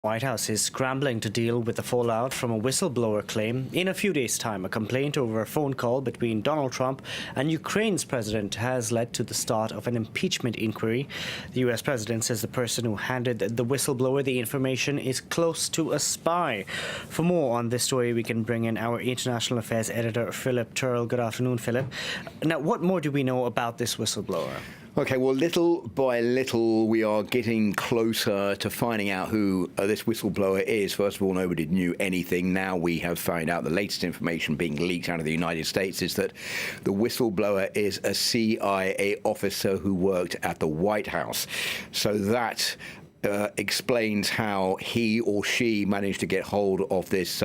White House is scrambling to deal with the fallout from a whistleblower claim. In a few days' time, a complaint over a phone call between Donald Trump and Ukraine's president has led to the start of an impeachment inquiry. The U.S. president says the person who handed the whistleblower the information is close to a spy. For more on this story, we can bring in our international affairs editor, Philip Turl. Good afternoon, Philip. Now, what more do we know about this whistleblower? Okay, well, little by little, we are getting closer to finding out who this whistleblower is. First of all, nobody knew anything. Now we have found out the latest information being leaked out of the United States is that the whistleblower is a CIA officer who worked at the White House. So that explains how he or she managed to get hold of this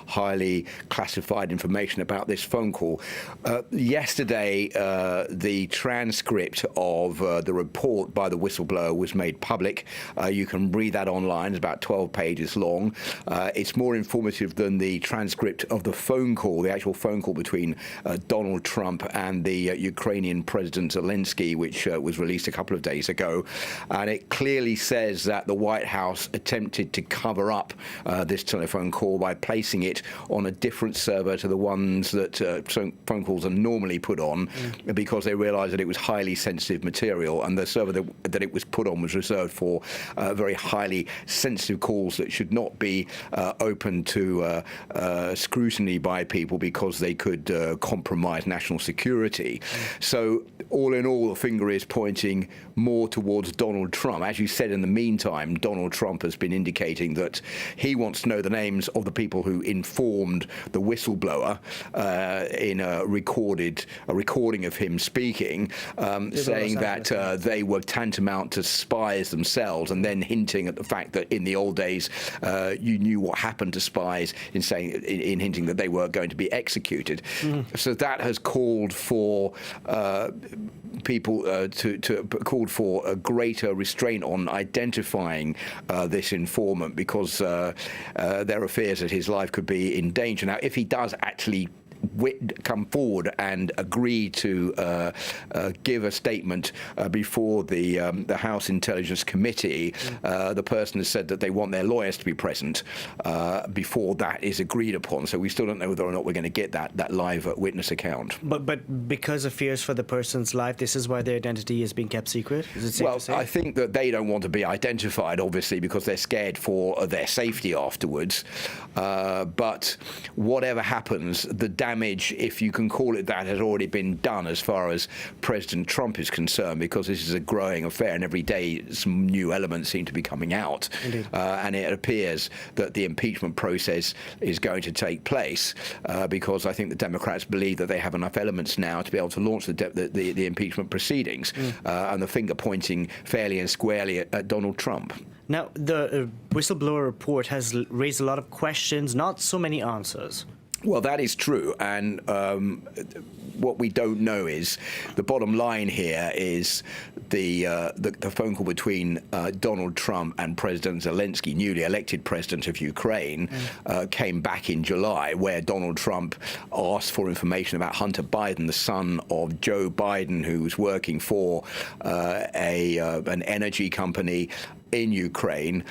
highly classified information about this phone call. Yesterday, the transcript of the report by the whistleblower was made public. You can read that online. It's about 12 pages long. It's more informative than the transcript of the phone call, the actual phone call between Donald Trump and the Ukrainian President Zelensky, which was released a couple of days ago. And it clearly says that the White House attempted to cover up this telephone call by placing it on a different server to the ones that phone calls are normally put on, because they realized that it was highly sensitive material, and the server that it was put on was reserved for very highly sensitive calls that should not be open to scrutiny by people because they could compromise national security. So all in all, the finger is pointing more towards Donald Trump. As you said, in the meantime, Donald Trump has been indicating that he wants to know the names of the people who informed the whistleblower in a recording of him speaking, saying that they were tantamount to spies themselves, and then hinting at the fact that in the old days you knew what happened to spies, in hinting that they were going to be executed. So that has called for people called for a greater restraint on identifying this informant, because there are fears that his life could be in danger. Now, if he does actually come forward and agree to give a statement before the House Intelligence Committee, the person has said that they want their lawyers to be present before that is agreed upon. So we still don't know whether or not we're going to get that live witness account. But because of fears for the person's life, this is why their identity is being kept secret? Is it safe to say? I think that they don't want to be identified, obviously, because they're scared for their safety afterwards. But whatever happens, the damage, if you can call it that, has already been done as far as President Trump is concerned, because this is a growing affair, and every day some new elements seem to be coming out. And it appears that the impeachment process is going to take place, because I think the Democrats believe that they have enough elements now to be able to launch the impeachment proceedings, and the finger pointing fairly and squarely at Donald Trump. Now, the whistleblower report has raised a lot of questions, not so many answers. Well, that is true, and what we don't know is, the bottom line here is the phone call between Donald Trump and President Zelensky, newly elected president of Ukraine, came back in July, where Donald Trump asked for information about Hunter Biden, the son of Joe Biden, who was working for an energy company in Ukraine.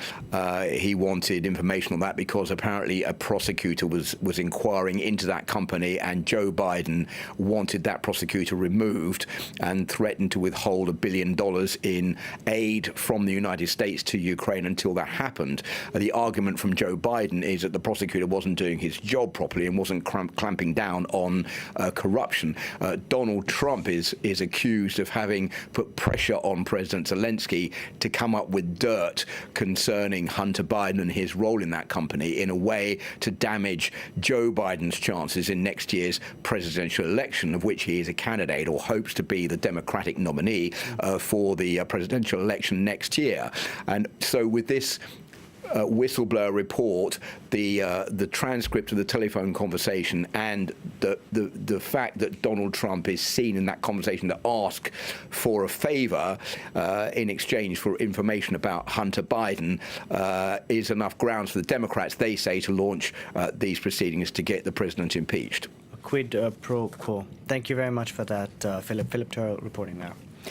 He wanted information on that because apparently a prosecutor was inquiring into that company, and Joe Biden wanted that prosecutor removed and threatened to withhold $1 billion in aid from the United States to Ukraine until that happened. The argument from Joe Biden is that the prosecutor wasn't doing his job properly and wasn't clamping down on corruption. Donald Trump is accused of having put pressure on President Zelensky to come up with dirt concerning Hunter Biden and his role in that company in a way to damage Joe Biden's chances in next year's presidential election, of which he is a candidate or hopes to be the Democratic nominee for the presidential election next year. And so with this whistleblower report, the transcript of the telephone conversation, and the fact that Donald Trump is seen in that conversation to ask for a favor in exchange for information about Hunter Biden is enough grounds for the Democrats, they say, to launch these proceedings to get the president impeached. Quid pro quo. Thank you very much for that, Philip. Philip Turl reporting now.